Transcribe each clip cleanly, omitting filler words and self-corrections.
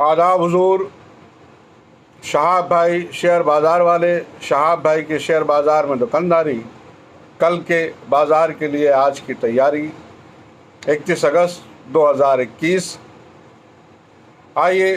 आदाब हुजूर। शहाब भाई शेयर बाज़ार वाले, शहाब भाई के शेयर बाज़ार में दुकानदारी, कल के बाज़ार के लिए आज की तैयारी। 31 अगस्त 2021। आइए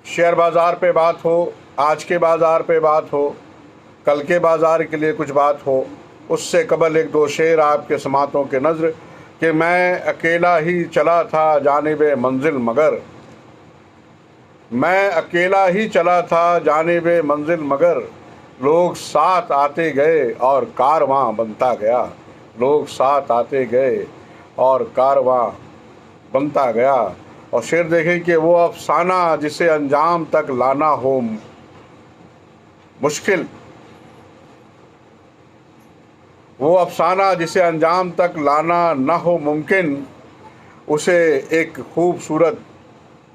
शेयर बाज़ार पे बात हो, आज के बाज़ार पे बात हो, कल के बाज़ार के लिए कुछ बात हो। उससे कबल एक दो शेर आपके समातों के नज़र कि मैं अकेला ही चला था जानिबे मंजिल मगर, मैं अकेला ही चला था जानिबे मंजिल मगर, लोग साथ आते गए और कारवां बनता गया, लोग साथ आते गए और कारवां बनता गया। और शेर देखें कि वो अफसाना जिसे अंजाम तक लाना हो मुश्किल, वो अफसाना जिसे अंजाम तक लाना न हो मुमकिन, उसे एक खूबसूरत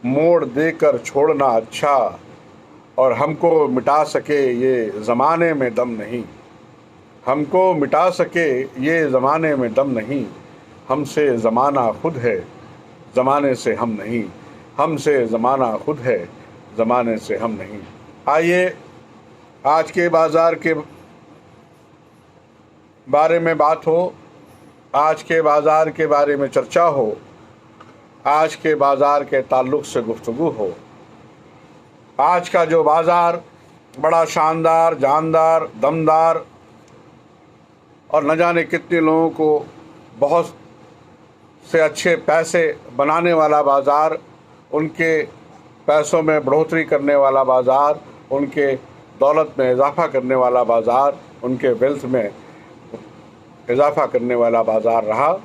मोड़ देकर छोड़ना अच्छा। और हमको मिटा सके ये ज़माने में दम नहीं, हमको मिटा सके ये ज़माने में दम नहीं, हमसे ज़माना खुद है ज़माने से हम नहीं, हमसे ज़माना खुद है ज़माने से हम नहीं। आइए आज के बाज़ार के बारे में बात हो, आज के बाज़ार के बारे में चर्चा हो, आज के बाज़ार के ताल्लुक़ से गुफ्तगू हो। आज का जो बाज़ार बड़ा शानदार, जानदार, दमदार और न जाने कितने लोगों को बहुत से अच्छे पैसे बनाने वाला बाज़ार, उनके पैसों में बढ़ोतरी करने वाला बाज़ार, उनके दौलत में इजाफ़ा करने वाला बाज़ार, उनके वेल्थ में इजाफ़ा करने वाला बाज़ार रहा।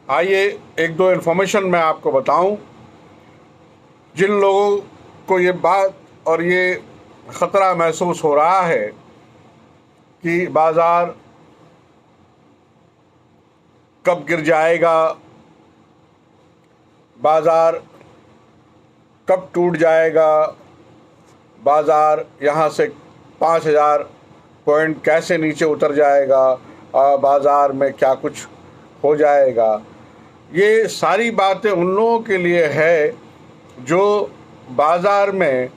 आइए एक दो इन्फॉर्मेशन मैं आपको बताऊं। जिन लोगों को ये बात और ये ख़तरा महसूस हो रहा है कि बाज़ार कब गिर जाएगा, बाज़ार कब टूट जाएगा, बाज़ार यहाँ से 5,000 पॉइंट कैसे नीचे उतर जाएगा, और बाज़ार में क्या कुछ हो जाएगा, ये सारी बातें उन लोगों के लिए है जो बाज़ार में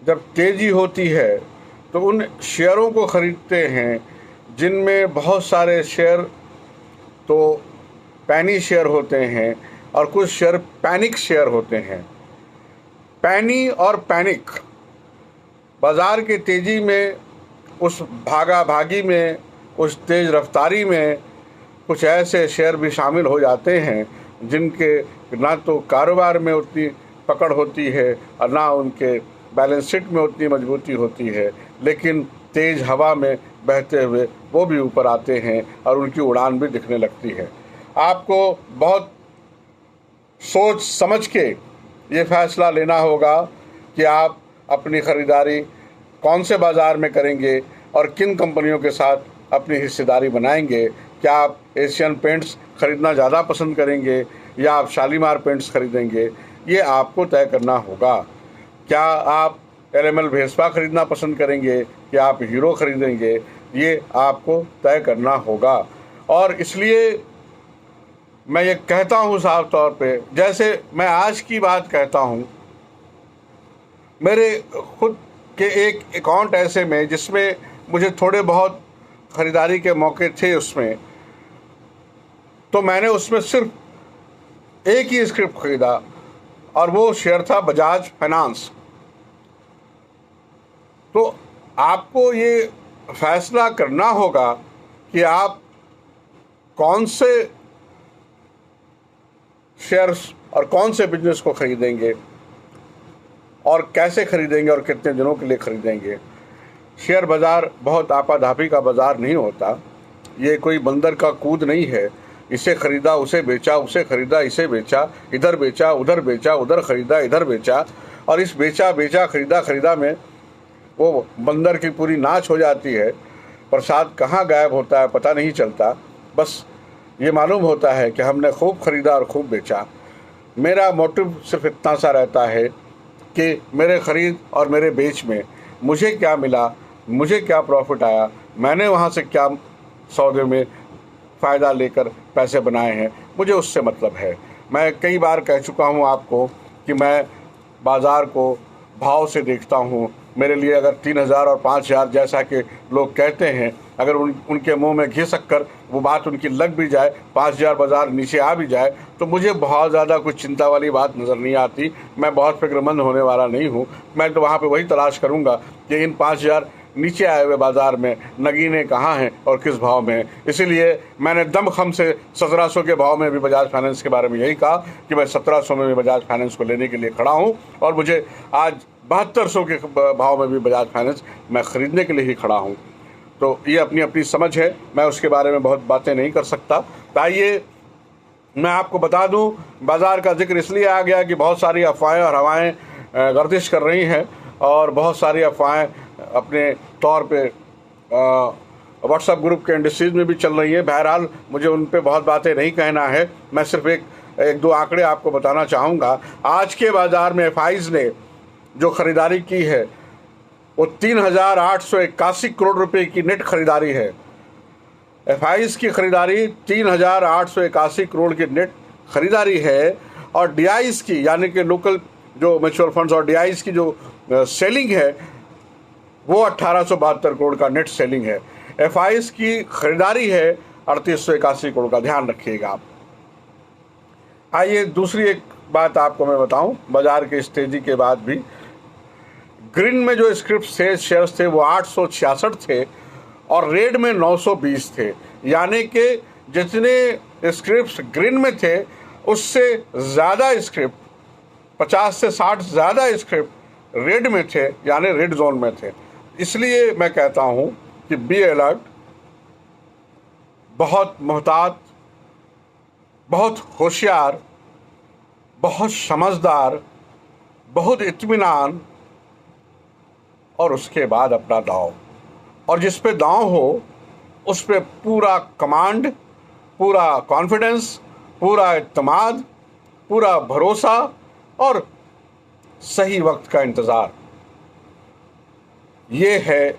जब तेज़ी होती है तो उन शेयरों को ख़रीदते हैं जिनमें बहुत सारे शेयर तो पैनी शेयर होते हैं और कुछ शेयर पैनिक शेयर होते हैं। पैनी और पैनिक बाज़ार की तेज़ी में, उस भागा भागी में, उस तेज़ रफ्तारी में कुछ ऐसे शेयर भी शामिल हो जाते हैं जिनके ना तो कारोबार में उतनी पकड़ होती है और ना उनके बैलेंस शीट में उतनी मजबूती होती है, लेकिन तेज़ हवा में बहते हुए वो भी ऊपर आते हैं और उनकी उड़ान भी दिखने लगती है। आपको बहुत सोच समझ के ये फ़ैसला लेना होगा कि आप अपनी ख़रीदारी कौन से बाज़ार में करेंगे और किन कंपनियों के साथ अपनी हिस्सेदारी बनाएंगे। क्या आप एशियन पेंट्स ख़रीदना ज़्यादा पसंद करेंगे या आप शालीमार पेंट्स ख़रीदेंगे, ये आपको तय करना होगा। क्या आप एलएमएल भेस्पा ख़रीदना पसंद करेंगे या आप हीरो ख़रीदेंगे, ये आपको तय करना होगा। और इसलिए मैं ये कहता हूँ साफ तौर पे, जैसे मैं आज की बात कहता हूँ, मेरे खुद के एक अकाउंट ऐसे में जिसमें मुझे थोड़े बहुत ख़रीदारी के मौके थे उसमें, तो मैंने उसमें सिर्फ एक ही स्क्रिप्ट ख़रीदा और वो शेयर था बजाज फाइनेंस। तो आपको ये फ़ैसला करना होगा कि आप कौन से शेयर्स और कौन से बिजनेस को ख़रीदेंगे और कैसे ख़रीदेंगे और कितने दिनों के लिए ख़रीदेंगे। शेयर बाज़ार बहुत आपाधापी का बाज़ार नहीं होता, ये कोई बंदर का कूद नहीं है। इसे ख़रीदा उसे बेचा, उसे ख़रीदा इसे बेचा, इधर बेचा उधर बेचा, उधर ख़रीदा इधर बेचा, और इस बेचा बेचा ख़रीदा ख़रीदा में वो बंदर की पूरी नाच हो जाती है। प्रसाद कहाँ गायब होता है पता नहीं चलता, बस ये मालूम होता है कि हमने खूब ख़रीदा और खूब बेचा। मेरा मोटिव सिर्फ इतना सा रहता है कि मेरे ख़रीद और मेरे बेच में मुझे क्या मिला, मुझे क्या प्रॉफिट आया, मैंने वहाँ से क्या सौदे में फ़ायदा लेकर पैसे बनाए हैं, मुझे उससे मतलब है। मैं कई बार कह चुका हूँ आपको कि मैं बाज़ार को भाव से देखता हूँ। मेरे लिए अगर 3,000 और 5,000 जैसा कि लोग कहते हैं, अगर उनके मुंह में घी शक्कर वो बात उनकी लग भी जाए, 5,000 बाज़ार नीचे आ भी जाए, तो मुझे बहुत ज़्यादा कुछ चिंता वाली बात नज़र नहीं आती। मैं बहुत फिक्रमंद होने वाला नहीं हूँ। मैं तो वहाँ पे वही तलाश करूँगा कि इन 5,000 नीचे आए हुए बाज़ार में नगीने कहाँ हैं और किस भाव में हैं। इसीलिए मैंने दमखम से 1700 के भाव में भी बजाज फाइनेंस के बारे में यही कहा कि मैं 1700 में भी बजाज फाइनेंस को लेने के लिए खड़ा हूँ, और मुझे आज 7200 के भाव में भी बजाज फाइनेंस मैं ख़रीदने के लिए ही खड़ा हूँ। तो ये अपनी अपनी समझ है, मैं उसके बारे में बहुत बातें नहीं कर सकता। तो आइए मैं आपको बता दूं, बाज़ार का जिक्र इसलिए आ गया कि बहुत सारी अफवाहें और हवाएं गर्दिश कर रही हैं, और बहुत सारी अफवाहें अपने तौर पे व्हाट्सएप ग्रुप के इंडस्ट्रीज में भी चल रही है। बहरहाल मुझे उन पे बहुत बातें नहीं कहना है। मैं सिर्फ एक दो आंकड़े आपको बताना चाहूँगा। आज के बाज़ार में एफआईज ने जो ख़रीदारी की है वो 3,881 करोड़ रुपए की नेट खरीदारी है। एफआईज की खरीदारी 3,881 करोड़ की नेट खरीदारी है, और डीआईज की यानी कि लोकल जो म्यूचुअल फंड्स और डीआईज की जो सेलिंग है वो 1,872 करोड़ का नेट सेलिंग है। एफआईज की खरीदारी है 3,881 करोड़ का, ध्यान रखिएगा आप। आइए दूसरी एक बात आपको मैं बताऊं, बाजार के इस तेजी के बाद भी ग्रीन में जो स्क्रिप्ट थे, शेयर्स थे, वो 866 थे और रेड में 920 थे। यानी कि जितने स्क्रिप्ट ग्रीन में थे उससे ज़्यादा स्क्रिप्ट, 50 से 60 ज़्यादा स्क्रिप्ट रेड में थे, यानी रेड जोन में थे। इसलिए मैं कहता हूं कि बी अलर्ट, बहुत मोहतात, बहुत होशियार, बहुत समझदार, बहुत इत्मीनान, और उसके बाद अपना दांव। और जिस पे दांव हो उस पे पूरा कमांड, पूरा कॉन्फिडेंस, पूरा इत्मीनान, पूरा भरोसा और सही वक्त का इंतज़ार। ये है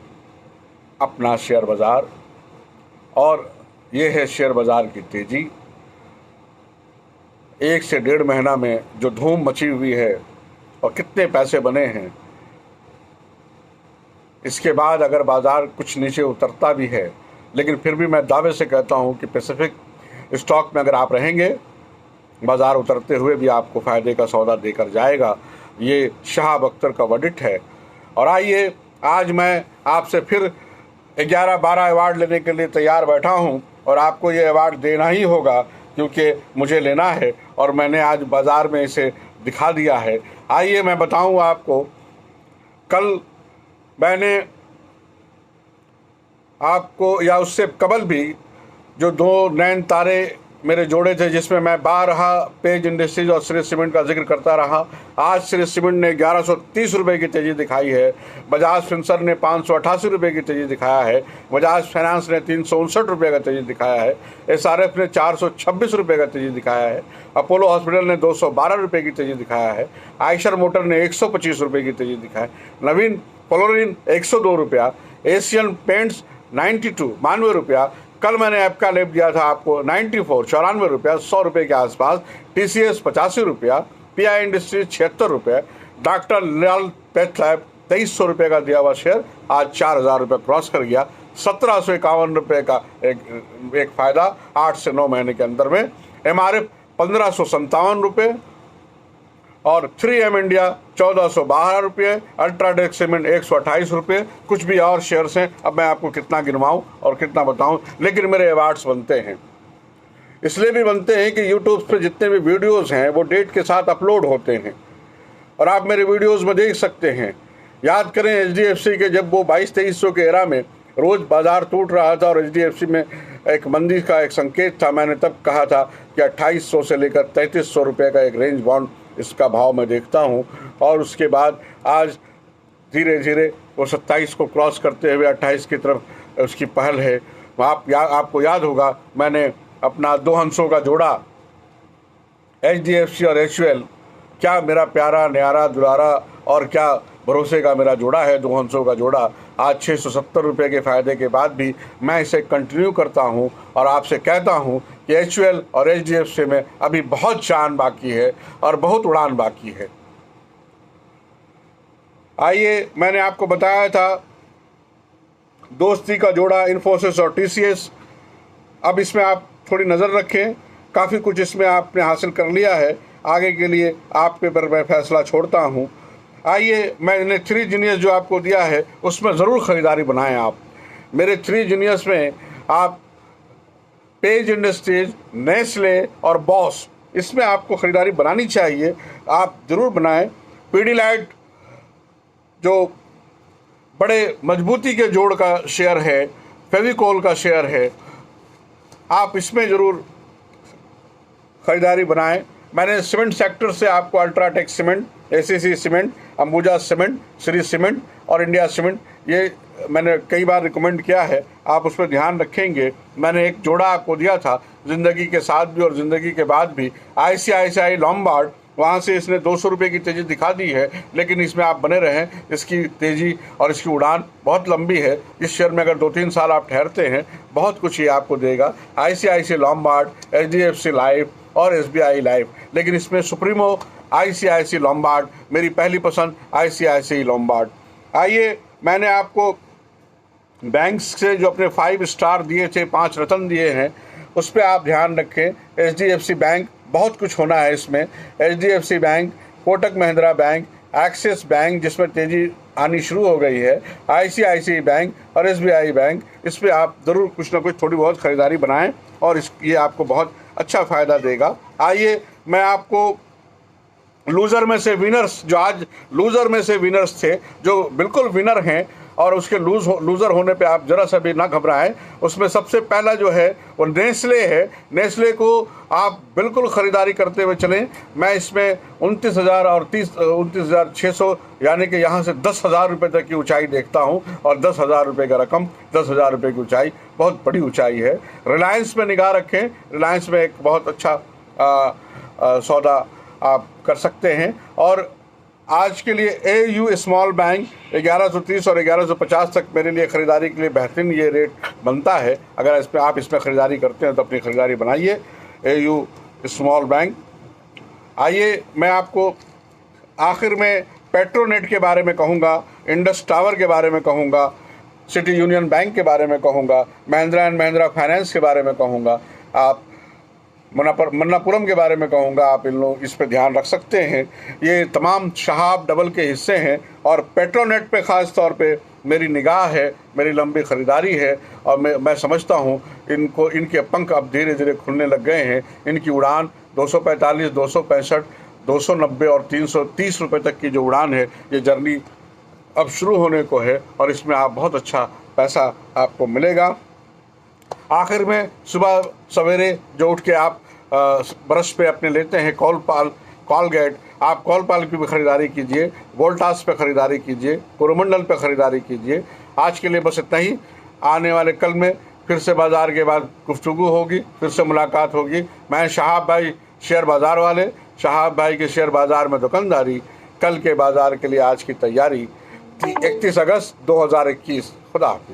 अपना शेयर बाज़ार, और ये है शेयर बाज़ार की तेज़ी। 1 से 1.5 महीना में जो धूम मची हुई है और कितने पैसे बने हैं, इसके बाद अगर बाज़ार कुछ नीचे उतरता भी है, लेकिन फिर भी मैं दावे से कहता हूं कि पैसिफिक स्टॉक में अगर आप रहेंगे, बाज़ार उतरते हुए भी आपको फ़ायदे का सौदा देकर जाएगा। ये शहाब अख्तर का वर्डिक्ट है। और आइए, आज मैं आपसे फिर 11-12 अवार्ड लेने के लिए तैयार बैठा हूं, और आपको ये अवार्ड देना ही होगा क्योंकि मुझे लेना है, और मैंने आज बाज़ार में इसे दिखा दिया है। आइए मैं बताऊं आपको, कल मैंने आपको, या उससे कबल भी, जो 2 नैन तारे मेरे जोड़े थे, जिसमें मैं 12 पेज इंडस्ट्रीज और श्री सीमेंट का जिक्र करता रहा। आज श्री सीमेंट ने 1130 रुपये की तेज़ी दिखाई है, बजाज फिंसर ने 588 रुपये की तेज़ी दिखाया है, बजाज फाइनेंस ने 359 रुपये का तेज़ी दिखाया है, एसआरएफ ने 426 रुपये का तेज़ी दिखाया है, अपोलो हॉस्पिटल ने 212 रुपये की तेज़ी दिखाया है, आयशर मोटर ने 125 रुपये की तेज़ी दिखाया है, नवीन फ्लोरिन 102 रुपया, एशियन पेंट्स 92 रुपया, कल मैंने ऐप्का लेप दिया था आपको 94 रुपया, 100 रुपये के आसपास, टीसीएस 85 रुपया, पीआई इंडस्ट्रीज 76 रुपये, डॉक्टर लाल पैथ लैब 2300 रुपये का दिया हुआ शेयर आज 4,000 रुपये क्रॉस कर गया। 1,751 रुपये का एक फ़ायदा 8 से 9 महीने के अंदर में। एमआरएफ 1,557 रुपये, और 3M इंडिया 1,412 रुपये, अल्ट्राटेक सीमेंट 128 रुपये। कुछ भी और शेयर्स हैं, अब मैं आपको कितना गिनवाऊं और कितना बताऊं, लेकिन मेरे अवार्ड्स बनते हैं। इसलिए भी बनते हैं कि यूट्यूब पे जितने भी वीडियोस हैं वो डेट के साथ अपलोड होते हैं, और आप मेरे वीडियोस में देख सकते हैं। याद करें HDFC के, जब वो 2200-2300 के एरा में रोज़ बाज़ार टूट रहा था और HDFC में एक मंदी का एक संकेत था, मैंने तब कहा था कि 2800 से लेकर 3300 रुपये का एक रेंज बाउंड इसका भाव मैं देखता हूं। और उसके बाद आज धीरे धीरे वो 27 को क्रॉस करते हुए 28 की तरफ उसकी पहल है। आपको याद होगा, मैंने अपना 2 हंसों का जोड़ा HDFC और HUL, क्या मेरा प्यारा न्यारा दुलारा और क्या भरोसे का मेरा जोड़ा है, 2 हंसों का जोड़ा। आज 670 रुपये के फ़ायदे के बाद भी मैं इसे कंटिन्यू करता हूं, और आपसे कहता हूं कि HUL और HDFC में अभी बहुत जान बाकी है और बहुत उड़ान बाकी है। आइए, मैंने आपको बताया था दोस्ती का जोड़ा इन्फोसिस और टीसीएस। अब इसमें आप थोड़ी नज़र रखें, काफ़ी कुछ इसमें आपने हासिल कर लिया है। आगे के लिए आपके पर मैं फैसला छोड़ता हूँ। आइए, मैंने 3 जीनियस जो आपको दिया है उसमें ज़रूर ख़रीदारी बनाएं। आप मेरे 3 जीनियस में आप पेज इंडस्ट्रीज, नेस्ले और बॉस, इसमें आपको ख़रीदारी बनानी चाहिए, आप ज़रूर बनाएं। पीडीलाइट जो बड़े मजबूती के जोड़ का शेयर है, फेविकोल का शेयर है, आप इसमें ज़रूर ख़रीदारी बनाएं। मैंने सीमेंट सेक्टर से आपको UltraTech cement, ACC cement, Ambuja cement, Shri cement और इंडिया सीमेंट, ये मैंने कई बार रिकमेंड किया है, आप उस पर ध्यान रखेंगे। मैंने एक जोड़ा आपको दिया था ज़िंदगी के साथ भी और ज़िंदगी के बाद भी, ICICI लॉम्बार्ड, वहाँ से इसने 200 रुपये की तेज़ी दिखा दी है, लेकिन इसमें आप बने रहें। इसकी तेज़ी और इसकी उड़ान बहुत लंबी है। इस शेयर में अगर 2-3 साल आप ठहरते हैं, बहुत कुछ ये आपको देगा। ICICI लॉम्बार्ड, HDFC लाइफ और SBI लाइफ, लेकिन इसमें सुप्रीमो ICICI लॉम्बार्ड, मेरी पहली पसंद ICICI लॉम्बार्ड। आइए, मैंने आपको बैंक्स से जो अपने 5 स्टार दिए थे, 5 रत्न दिए हैं, उस पर आप ध्यान रखें। HDFC बैंक, बहुत कुछ होना है इसमें। HDFC bank, Kotak Mahindra bank, axis bank जिसमें तेज़ी आनी शुरू हो गई है, ICICI बैंक और SBI बैंक, इस पर आप ज़रूर कुछ ना कुछ थोड़ी बहुत ख़रीदारी बनाएं और ये आपको बहुत अच्छा फ़ायदा देगा। आइए, मैं आपको लूज़र में से विनर्स, जो आज लूज़र में से विनर्स थे, जो बिल्कुल विनर हैं और उसके लूज़र होने पे आप ज़रा सा भी ना घबराएं। उसमें सबसे पहला जो है वो नेस्ले है। नेस्ले को आप बिल्कुल ख़रीदारी करते हुए चलें। मैं इसमें 29,000 और 29,600, यानी कि यहाँ से 10,000 रुपये तक की ऊंचाई देखता हूँ, और 10,000 रुपये का रकम, 10,000 रुपये की ऊंचाई बहुत बड़ी ऊंचाई है। रिलायंस में निगाह रखें, रिलायंस में एक बहुत अच्छा सौदा आप कर सकते हैं। और आज के लिए AU स्मॉल बैंक 1130 और 1150 तक मेरे लिए ख़रीदारी के लिए बेहतरीन ये रेट बनता है। अगर आप इसमें ख़रीदारी करते हैं तो अपनी ख़रीदारी बनाइए, AU स्मॉल बैंक। आइए, मैं आपको आखिर में पेट्रोनेट के बारे में कहूँगा, इंडस टावर के बारे में कहूँगा, सिटी यूनियन बैंक के बारे में कहूँगा, महिंद्रा एंड महिंद्रा फाइनेंस के बारे में कहूँगा, आप मन्नापुरम के बारे में कहूँगा। आप इन लोग इस पे ध्यान रख सकते हैं। ये तमाम शहाब डबल के हिस्से हैं और पेट्रोनेट पे ख़ास तौर पे मेरी निगाह है, मेरी लंबी ख़रीदारी है और मैं समझता हूँ इनके पंख अब धीरे धीरे खुलने लग गए हैं। इनकी उड़ान 245, 265, 290 और 330 रुपये तक की जो उड़ान है, ये जर्नी अब शुरू होने को है और इसमें आप बहुत अच्छा पैसा आपको मिलेगा। आखिर में सुबह सवेरे जो उठ के आप ब्रश पे अपने लेते हैं कॉलगेट, आप कॉलपाल की भी ख़रीदारी कीजिए, वोल्टास पे ख़रीदारी कीजिए, कोरोमंडल पे ख़रीदारी कीजिए। आज के लिए बस इतना ही। आने वाले कल में फिर से बाज़ार के बाद गुफ्तगू होगी, फिर से मुलाकात होगी। मैं शहाब भाई, शेयर बाज़ार वाले, शहाब भाई के शेयर बाज़ार में दुकानदारी, कल के बाज़ार के लिए आज की तैयारी। 31 अगस्त 2021। खुदा हाफिज़।